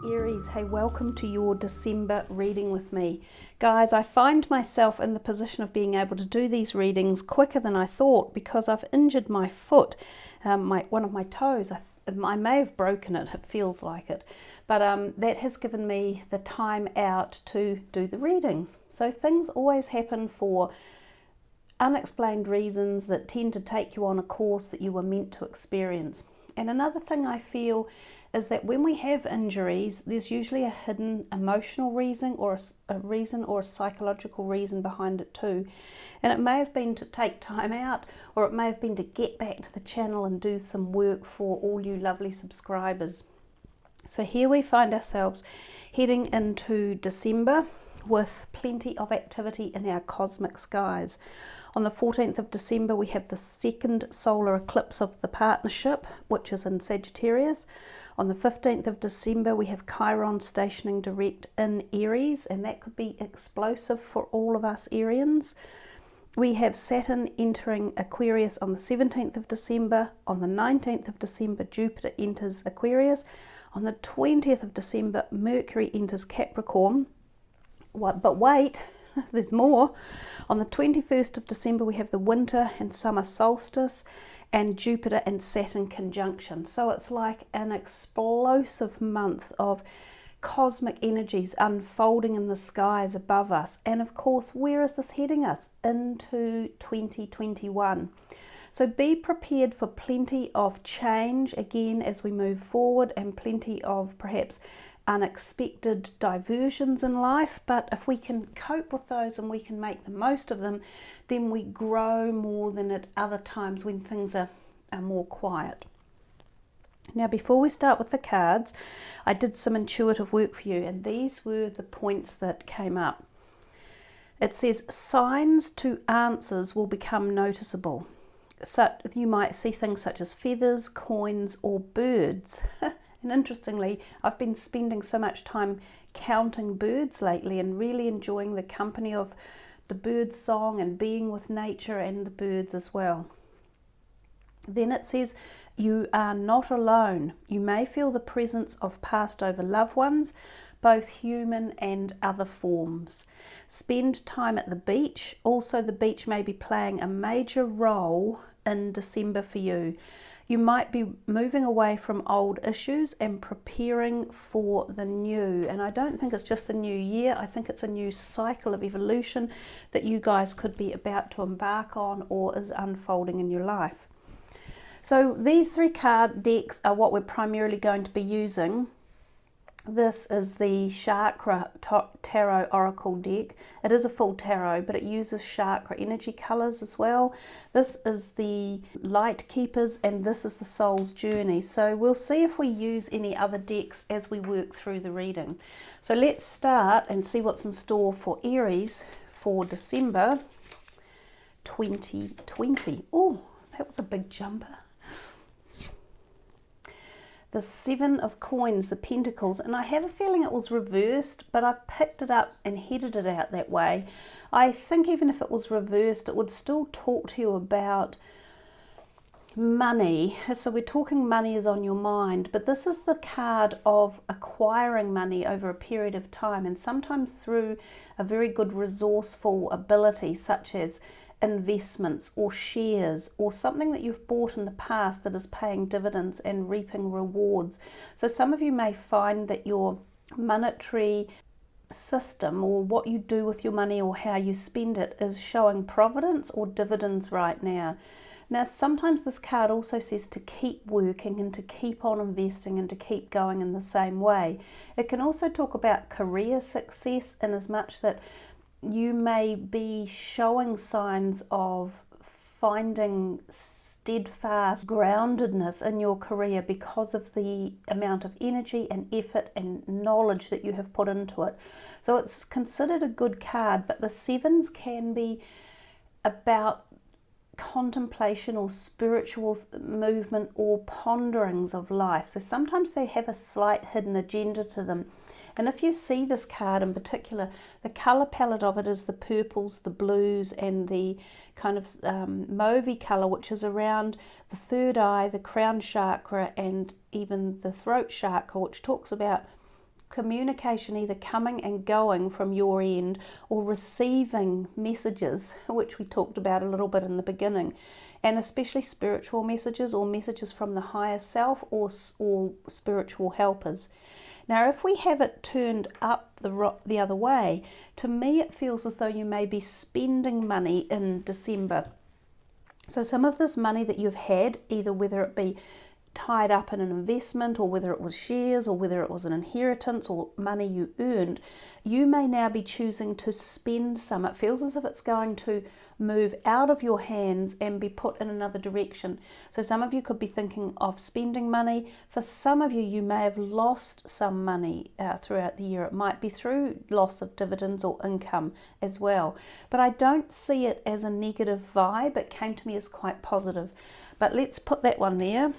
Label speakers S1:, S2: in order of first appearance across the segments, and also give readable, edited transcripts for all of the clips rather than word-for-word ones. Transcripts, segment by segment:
S1: Aries, hey, welcome to your December reading with me. Guys, I find myself in the position of being able to do these readings quicker than I thought because I've injured my foot, one of my toes. I may have broken it, it feels like it, but that has given me the time out to do the readings. So things always happen for unexplained reasons that tend to take you on a course that you were meant to experience. And another thing I feel is that when we have injuries, there's usually a hidden emotional reason or a psychological reason behind it too. And it may have been to take time out, or it may have been to get back to the channel and do some work for all you lovely subscribers. So here we find ourselves heading into December with plenty of activity in our cosmic skies. On the 14th of December, we have the second solar eclipse of the partnership, which is in Sagittarius. On the 15th of December, we have Chiron stationing direct in Aries, and that could be explosive for all of us Arians. We have Saturn entering Aquarius on the 17th of December. On the 19th of December, Jupiter enters Aquarius. On the 20th of December, Mercury enters Capricorn. But wait, there's more. On the 21st of December, we have the winter and summer solstice and Jupiter and Saturn conjunction. So it's like an explosive month of cosmic energies unfolding in the skies above us. And of course, where is this heading us? Into 2021. So be prepared for plenty of change again as we move forward, and plenty of perhaps unexpected diversions in life. But if we can cope with those and we can make the most of them, then we grow more than at other times when things are more quiet. Now, before we start with the cards, I did some intuitive work for you, and these were the points that came up. It says signs to answers will become noticeable. So you might see things such as feathers, coins, or birds. And interestingly, I've been spending so much time counting birds lately and really enjoying the company of the bird song and being with nature and the birds as well. Then it says, you are not alone. You may feel the presence of passed over loved ones, both human and other forms. Spend time at the beach. Also, the beach may be playing a major role in December for you. You might be moving away from old issues and preparing for the new. And I don't think it's just the new year. I think it's a new cycle of evolution that you guys could be about to embark on or is unfolding in your life. So these three card decks are what we're primarily going to be using. This is the Chakra Tarot Oracle deck. It is a full tarot, but it uses chakra energy colors as well. This is the Light Keepers, and this is the Soul's Journey. So we'll see if we use any other decks as we work through the reading. So let's start and see what's in store for Aries for December 2020. Oh, that was a big jumper. The Seven of Coins, the Pentacles, and I have a feeling it was reversed, but I've picked it up and headed it out that way. I think even if it was reversed, it would still talk to you about money. So we're talking money is on your mind, but this is the card of acquiring money over a period of time, and sometimes through a very good resourceful ability, such as investments or shares or something that you've bought in the past that is paying dividends and reaping rewards. So some of you may find that your monetary system or what you do with your money or how you spend it is showing providence or dividends right now. Now, sometimes this card also says to keep working and to keep on investing and to keep going in the same way. It can also talk about career success, in as much that you may be showing signs of finding steadfast groundedness in your career because of the amount of energy and effort and knowledge that you have put into it. So it's considered a good card, but the sevens can be about contemplation or spiritual movement or ponderings of life. So sometimes they have a slight hidden agenda to them. And if you see this card in particular, the colour palette of it is the purples, the blues, and the kind of mauvey colour, which is around the third eye, the crown chakra, and even the throat chakra, which talks about communication either coming and going from your end, or receiving messages, which we talked about a little bit in the beginning, and especially spiritual messages or messages from the higher self, or spiritual helpers. Now, if we have it turned up the other way, to me it feels as though you may be spending money in December. So some of this money that you've had, either whether it be tied up in an investment, or whether it was shares, or whether it was an inheritance, or money you earned, you may now be choosing to spend some. It feels as if it's going to move out of your hands and be put in another direction. So some of you could be thinking of spending money. For some of you, you may have lost some money throughout the year. It might be through loss of dividends or income as well. But I don't see it as a negative vibe. It came to me as quite positive. But let's put that one there.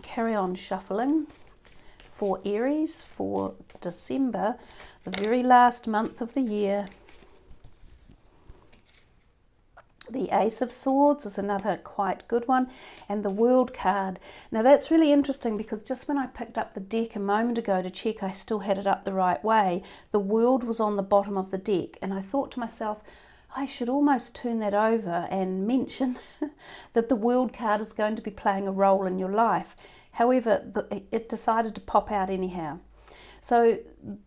S1: Carry on shuffling for Aries for December, the very last month of the year. The Ace of Swords is another quite good one, and the World card. Now that's really interesting, because just when I picked up the deck a moment ago to check I still had it up the right way, the World was on the bottom of the deck, and I thought to myself, I should almost turn that over and mention that the World card is going to be playing a role in your life. However, it decided to pop out anyhow. So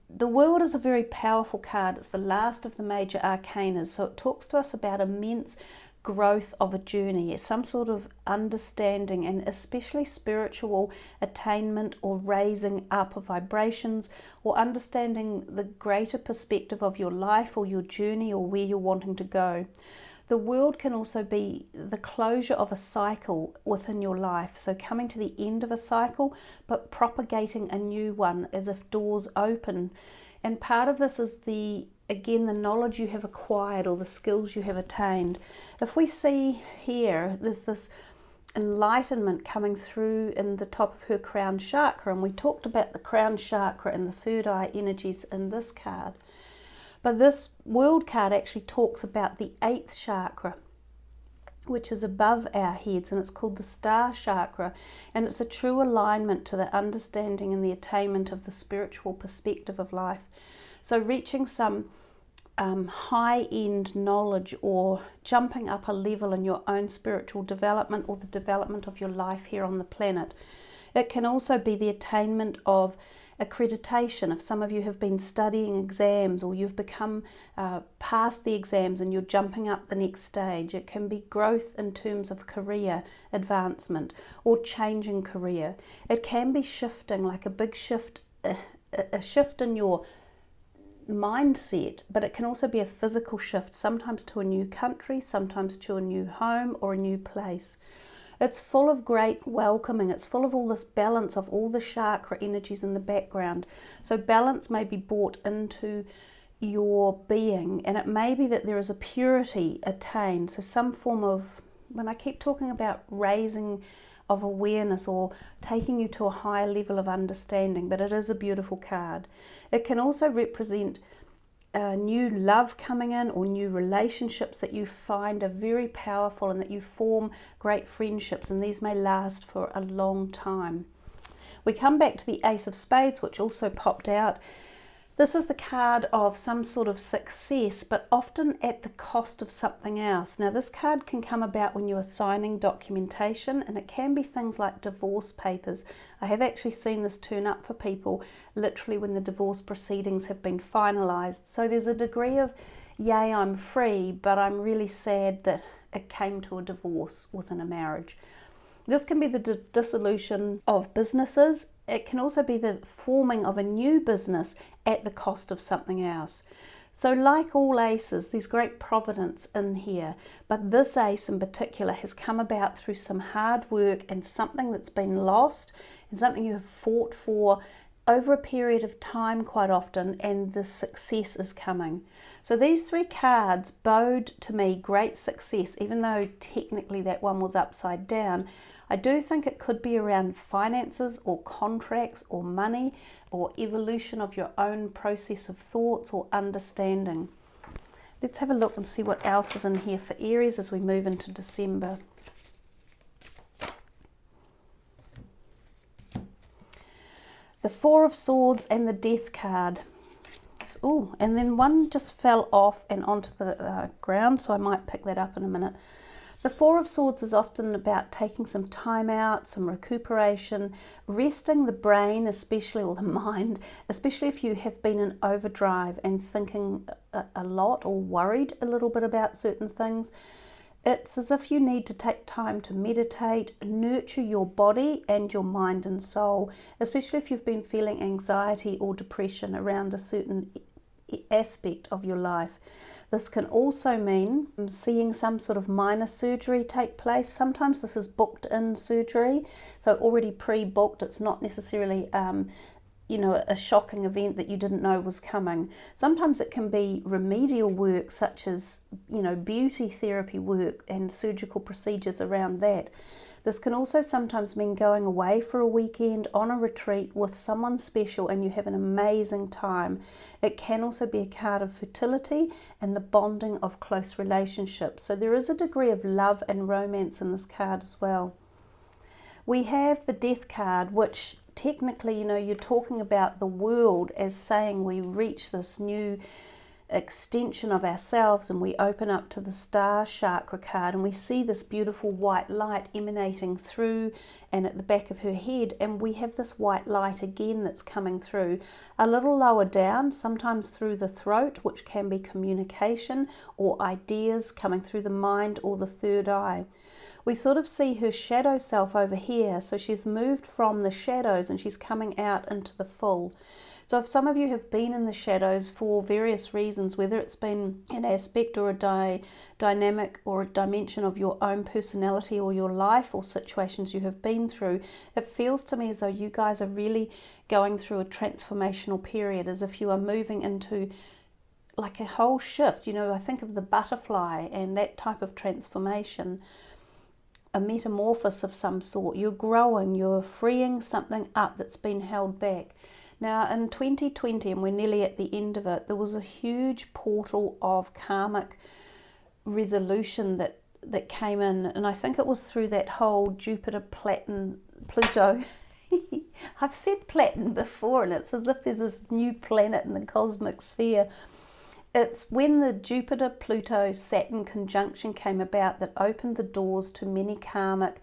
S1: the World is a very powerful card. It's the last of the major arcanas. So it talks to us about immense growth of a journey. It's some sort of understanding, and especially spiritual attainment, or raising up of vibrations, or understanding the greater perspective of your life or your journey, or where you're wanting to go. The World can also be the closure of a cycle within your life. So coming to the end of a cycle, but propagating a new one, as if doors open. And part of this is again, the knowledge you have acquired, or the skills you have attained. If we see here, there's this enlightenment coming through in the top of her crown chakra, and we talked about the crown chakra and the third eye energies in this card. But this World card actually talks about the 8th chakra, which is above our heads, and it's called the star chakra, and it's a true alignment to the understanding and the attainment of the spiritual perspective of life. So reaching some high-end knowledge, or jumping up a level in your own spiritual development, or the development of your life here on the planet. It can also be the attainment of accreditation. If some of you have been studying exams, or you've become past the exams and you're jumping up the next stage. It can be growth in terms of career advancement, or changing career. It can be shifting, like a big shift, a shift in your mindset, but it can also be a physical shift, sometimes to a new country, sometimes to a new home or a new place. It's full of great welcoming. It's full of all this balance of all the chakra energies in the background. So balance may be brought into your being, and it may be that there is a purity attained. So some form of, when I keep talking about raising of awareness, or taking you to a higher level of understanding, but it is a beautiful card. It can also represent new love coming in, or new relationships that you find are very powerful, and that you form great friendships, and these may last for a long time. We come back to the Ace of Spades, which also popped out. This is the card of some sort of success, but often at the cost of something else. Now this card can come about when you are signing documentation, and it can be things like divorce papers. I have actually seen this turn up for people literally when the divorce proceedings have been finalised. So there's a degree of, yay, I'm free, but I'm really sad that it came to a divorce within a marriage. This can be the dissolution of businesses. It can also be the forming of a new business at the cost of something else. So like all aces, there's great providence in here, but this ace in particular has come about through some hard work and something that's been lost, and something you have fought for over a period of time quite often, and the success is coming. So these three cards bode to me great success, even though technically that one was upside down. I do think it could be around finances, or contracts, or money, or evolution of your own process of thoughts or understanding. Let's have a look and see what else is in here for Aries as we move into December. The Four of Swords and the Death card. Oh, and then one just fell off and onto the ground, so I might pick that up in a minute. The Four of Swords is often about taking some time out, some recuperation, resting the brain especially, or the mind, especially if you have been in overdrive and thinking a lot or worried a little bit about certain things. It's as if you need to take time to meditate, nurture your body and your mind and soul, especially if you've been feeling anxiety or depression around a certain aspect of your life. This can also mean seeing some sort of minor surgery take place. Sometimes this is booked in surgery, so already pre-booked. It's not necessarily a shocking event that you didn't know was coming. Sometimes it can be remedial work, such as beauty therapy work and surgical procedures around that. This can also sometimes mean going away for a weekend on a retreat with someone special and you have an amazing time. It can also be a card of fertility and the bonding of close relationships. So there is a degree of love and romance in this card as well. We have the Death card, which technically, you're talking about the world as saying we reach this new extension of ourselves and we open up to the star chakra card, and we see this beautiful white light emanating through and at the back of her head, and we have this white light again that's coming through a little lower down, sometimes through the throat, which can be communication or ideas coming through the mind or the third eye. We sort of see her shadow self over here, so she's moved from the shadows and she's coming out into the full. So if some of you have been in the shadows for various reasons, whether it's been an aspect or a dynamic or a dimension of your own personality or your life or situations you have been through, it feels to me as though you guys are really going through a transformational period, as if you are moving into like a whole shift. I think of the butterfly and that type of transformation, a metamorphosis of some sort. You're growing, you're freeing something up that's been held back. Now in 2020, and we're nearly at the end of it, there was a huge portal of karmic resolution that came in, and I think it was through that whole Jupiter, Platinum, Pluto. I've said Platinum before, and it's as if there's this new planet in the cosmic sphere. It's when the Jupiter, Pluto, Saturn conjunction came about that opened the doors to many karmic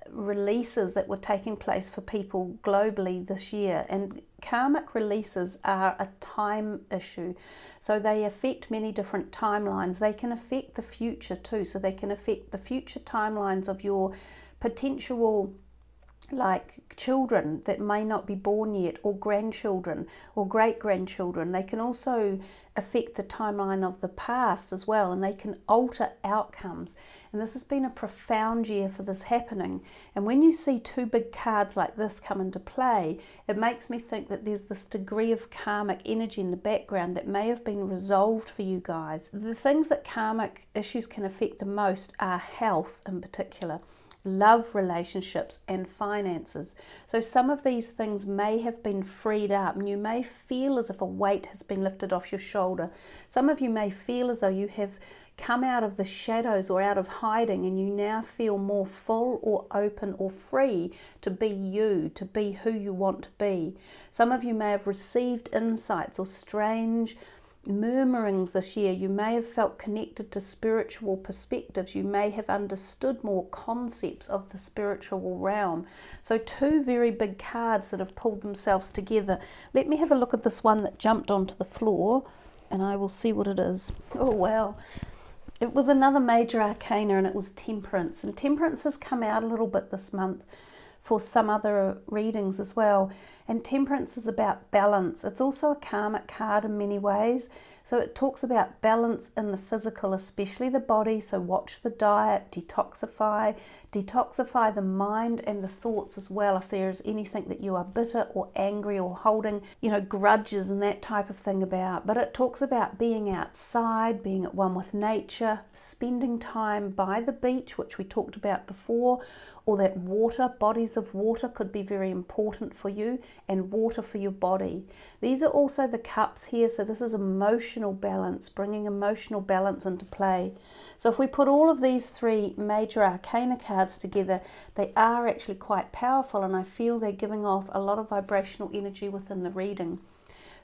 S1: releases that were taking place for people globally this year. And karmic releases are a time issue, so they affect many different timelines. They can affect the future too, so they can affect the future timelines of your potential children that may not be born yet, or grandchildren or great-grandchildren. They can also affect the timeline of the past as well, and they can alter outcomes. And this has been a profound year for this happening. And when you see two big cards like this come into play, it makes me think that there's this degree of karmic energy in the background that may have been resolved for you guys. The things that karmic issues can affect the most are health in particular, love, relationships and finances. So some of these things may have been freed up, and you may feel as if a weight has been lifted off your shoulder. Some of you may feel as though you have come out of the shadows or out of hiding, and you now feel more full or open or free to be you, to be who you want to be. Some of you may have received insights or strange murmurings this year. You may have felt connected to spiritual perspectives. You may have understood more concepts of the spiritual realm. So two very big cards that have pulled themselves together. Let me have a look at this one that jumped onto the floor, and I will see what it is. Oh wow. It was another major arcana, and it was Temperance. And Temperance has come out a little bit this month for some other readings as well. And Temperance is about balance. It's also a karmic card in many ways. So it talks about balance in the physical, especially the body. So watch the diet, detoxify the mind and the thoughts as well. If there is anything that you are bitter or angry or holding, grudges and that type of thing about. But it talks about being outside, being at one with nature, spending time by the beach, which we talked about before, or that water, bodies of water could be very important for you, and water for your body. These are also the cups here, so this is emotional balance, bringing emotional balance into play. So if we put all of these three major arcana cards cards together, they are actually quite powerful, and I feel they're giving off a lot of vibrational energy within the reading.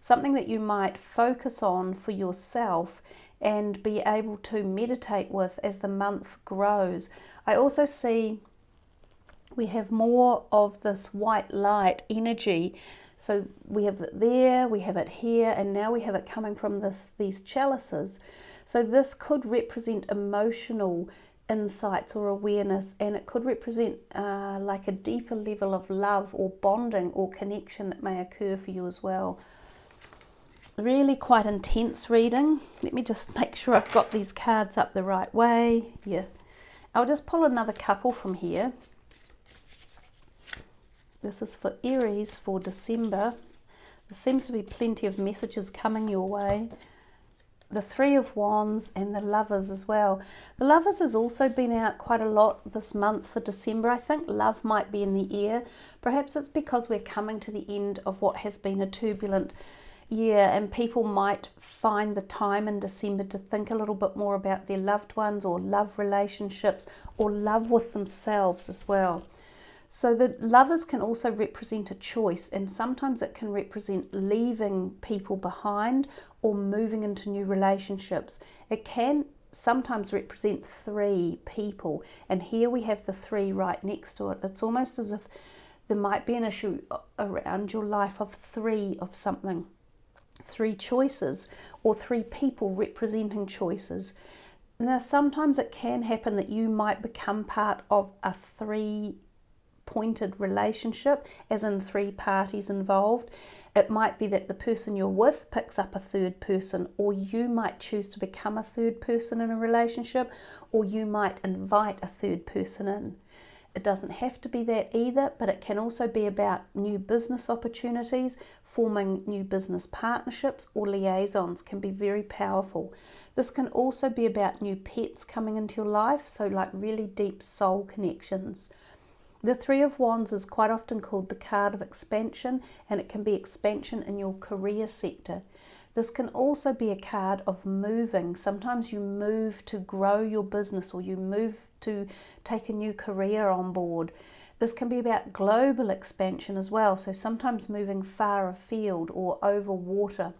S1: Something that you might focus on for yourself and be able to meditate with as the month grows. I also see we have more of this white light energy. So we have it there, we have it here, and now we have it coming from these chalices. So this could represent emotional insights or awareness, and it could represent like a deeper level of love or bonding or connection that may occur for you as well. Really quite intense reading. Let me just make sure I've got these cards up the right way. Yeah. I'll just pull another couple from here. This is for Aries for December. There seems to be plenty of messages coming your way. The Three of Wands and the Lovers as well. The Lovers has also been out quite a lot this month for December. I think love might be in the air. Perhaps it's because we're coming to the end of what has been a turbulent year, and people might find the time in December to think a little bit more about their loved ones or love relationships or love with themselves as well. So the Lovers can also represent a choice, and sometimes it can represent leaving people behind or moving into new relationships. It can sometimes represent three people, and here we have the three right next to it. It's almost as if there might be an issue around your life of three of something, three choices, or three people representing choices. Now sometimes it can happen that you might become part of a three-pointed relationship, as in three parties involved. It might be that the person you're with picks up a third person, or you might choose to become a third person in a relationship, or you might invite a third person in. It doesn't have to be that either, but it can also be about new business opportunities, forming new business partnerships or liaisons can be very powerful. This can also be about new pets coming into your life, so like really deep soul connections. The Three of Wands is quite often called the card of expansion, and it can be expansion in your career sector. This can also be a card of moving. Sometimes you move to grow your business, or you move to take a new career on board. This can be about global expansion as well, so sometimes moving far afield or over water.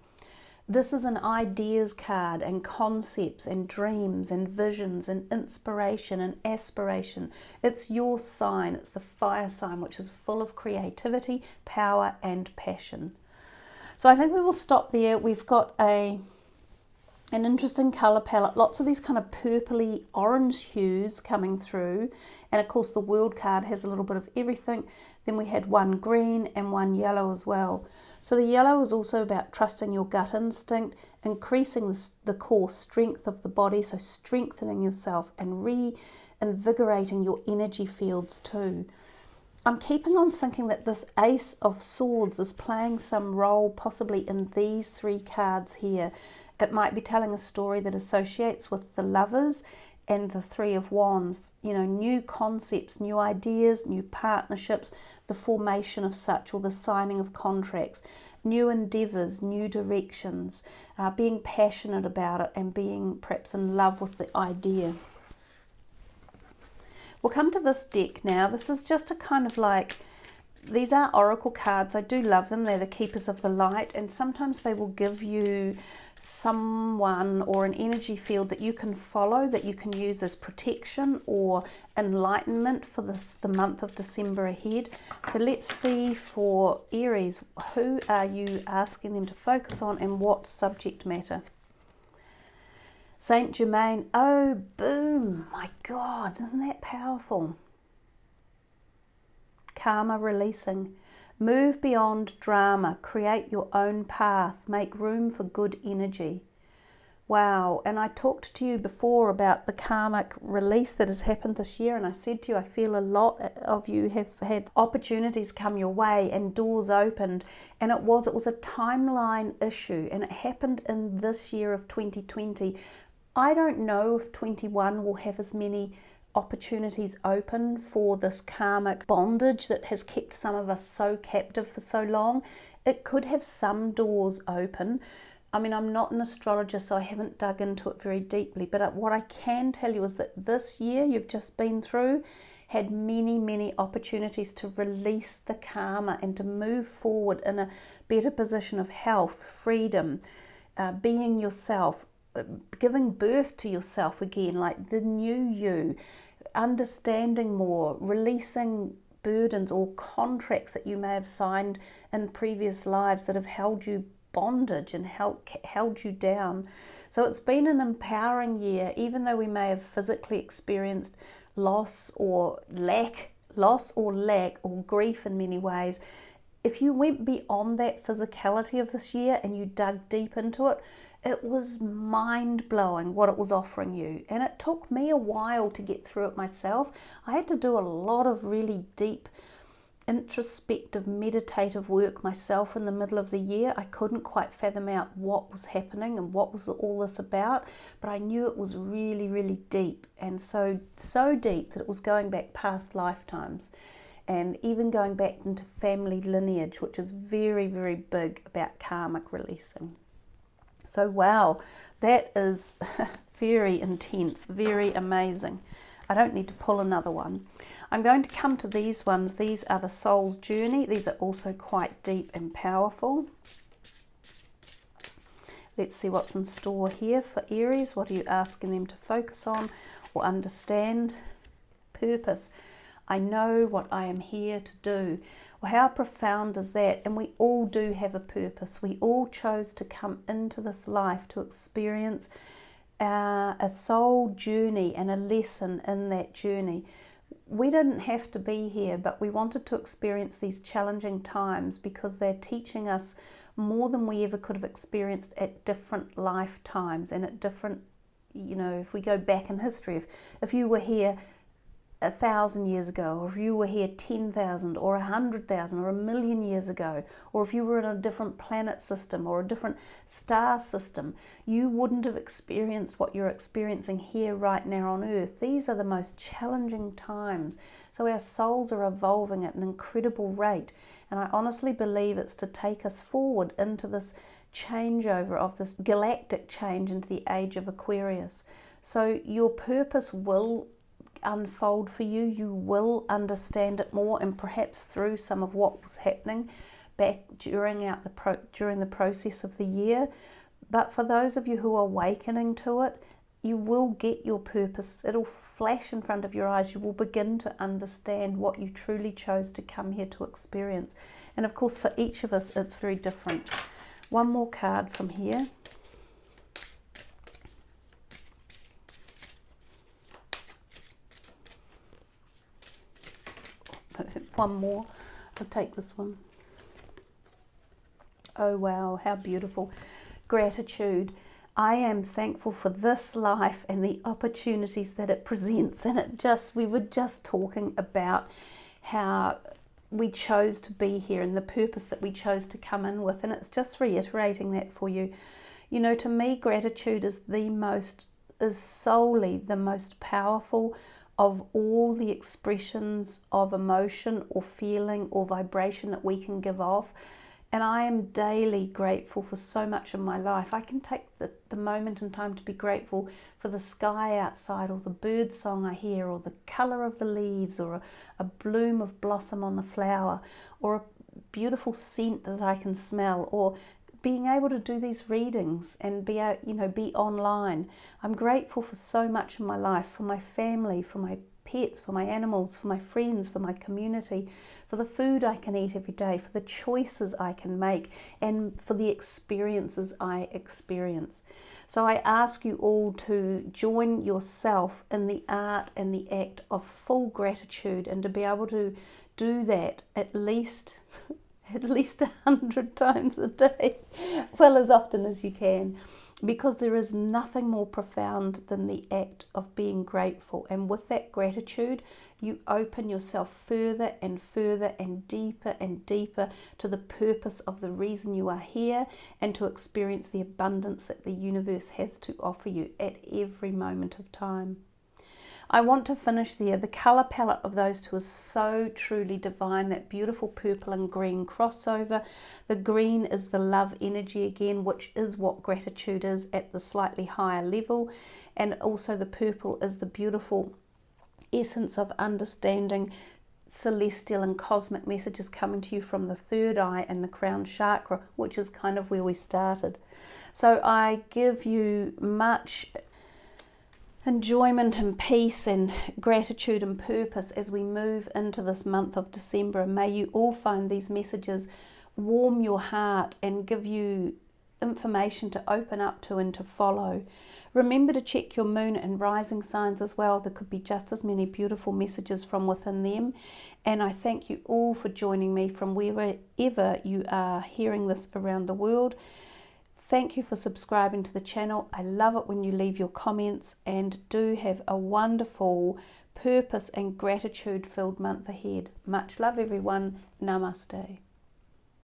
S1: This is an ideas card, and concepts and dreams and visions and inspiration and aspiration. It's your sign. It's the fire sign, which is full of creativity, power and passion. So I think we will stop there. We've got an interesting colour palette, lots of these kind of purpley orange hues coming through, and of course the World card has a little bit of everything. Then we had one green and one yellow as well. So the yellow is also about trusting your gut instinct, increasing the core strength of the body, so strengthening yourself and reinvigorating your energy fields too. I'm keeping on thinking that this Ace of Swords is playing some role possibly in these three cards here. It might be telling a story that associates with the Lovers and the Three of Wands, you know, new concepts, new ideas, new partnerships, the formation of such, or the signing of contracts, new endeavours, new directions, being passionate about it and being perhaps in love with the idea. We'll come to this deck now. This is just a kind of like, these are oracle cards. I do love them. They're the keepers of the light, and sometimes they will give you someone or an energy field that you can follow, that you can use as protection or enlightenment for the month of December ahead. So let's see for Aries, who are you asking them to focus on and what subject matter? Saint Germain, oh boom, my God, isn't that powerful? Karma releasing. Move beyond drama, create your own path, make room for good energy. Wow, and I talked to you before about the karmic release that has happened this year, and I said to you, I feel a lot of you have had opportunities come your way and doors opened, and it was a timeline issue, and it happened in this year of 2020. I don't know if 21 will have as many opportunities open for this karmic bondage that has kept some of us so captive for so long. It could have some doors open. I mean, I'm not an astrologer, so I haven't dug into it very deeply, but what I can tell you is that this year you've just been through had many, many opportunities to release the karma and to move forward in a better position of health, freedom, being yourself, giving birth to yourself again, like the new you, understanding more, releasing burdens or contracts that you may have signed in previous lives that have held you bondage and held you down. So it's been an empowering year, even though we may have physically experienced loss or lack or grief in many ways. If you went beyond that physicality of this year and you dug deep into it, it was mind-blowing what it was offering you. And it took me a while to get through it myself. I had to do a lot of really deep, introspective, meditative work myself in the middle of the year. I couldn't quite fathom out what was happening and what was all this about, but I knew it was really, really deep, and so deep that it was going back past lifetimes and even going back into family lineage, which is very, very big about karmic releasing. So wow, that is very intense, very amazing. I don't need to pull another one. I'm going to come to these ones. These are the soul's journey. These are also quite deep and powerful. Let's see what's in store here for Aries. What are you asking them to focus on or understand? Purpose. I know what I am here to do. Well, how profound is that? And we all do have a purpose. We all chose to come into this life to experience a soul journey and a lesson in that journey. We didn't have to be here, but we wanted to experience these challenging times because they're teaching us more than we ever could have experienced at different lifetimes and at different, if we go back in history, if you were here 1,000 years ago, or if you were here 10,000 or 100,000 or 1,000,000 years ago, or if you were in a different planet system or a different star system, you wouldn't have experienced what you're experiencing here right now on Earth. These are the most challenging times. So our souls are evolving at an incredible rate. And I honestly believe it's to take us forward into this changeover of this galactic change into the age of Aquarius. So your purpose will unfold for you. You will understand it more, and perhaps through some of what was happening back during the process of the year. But for those of you who are awakening to it, you will get your purpose. It'll flash in front of your eyes. You will begin to understand what you truly chose to come here to experience. And of course, for each of us, it's very different. One more card from here. One more. I'll take this one. Oh wow, how beautiful. Gratitude. I am thankful for this life and the opportunities that it presents. And we were just talking about how we chose to be here and the purpose that we chose to come in with. And it's just reiterating that for you. To me, gratitude is solely the most powerful of all the expressions of emotion or feeling or vibration that we can give off. And I am daily grateful for so much in my life. I can take the moment in time to be grateful for the sky outside, or the bird song I hear, or the colour of the leaves, or a bloom of blossom on the flower, or a beautiful scent that I can smell, or being able to do these readings and be online. I'm grateful for so much in my life, for my family, for my pets, for my animals, for my friends, for my community, for the food I can eat every day, for the choices I can make, and for the experiences I experience. So I ask you all to join yourself in the art and the act of full gratitude, and to be able to do that at least 100 times a day, well, as often as you can, because there is nothing more profound than the act of being grateful. And with that gratitude, you open yourself further and further and deeper to the purpose of the reason you are here, and to experience the abundance that the universe has to offer you at every moment of time. I want to finish there. The colour palette of those two is so truly divine, that beautiful purple and green crossover. The green is the love energy again, which is what gratitude is at the slightly higher level. And also the purple is the beautiful essence of understanding celestial and cosmic messages coming to you from the third eye and the crown chakra, which is kind of where we started. So I give you much enjoyment and peace and gratitude and purpose as we move into this month of December, and may you all find these messages warm your heart and give you information to open up to and to follow. Remember to check your moon and rising signs as well. There could be just as many beautiful messages from within them. And I thank you all for joining me from wherever you are hearing this around the world. Thank you for subscribing to the channel. I love it when you leave your comments, and do have a wonderful purpose and gratitude filled month ahead. Much love everyone. Namaste.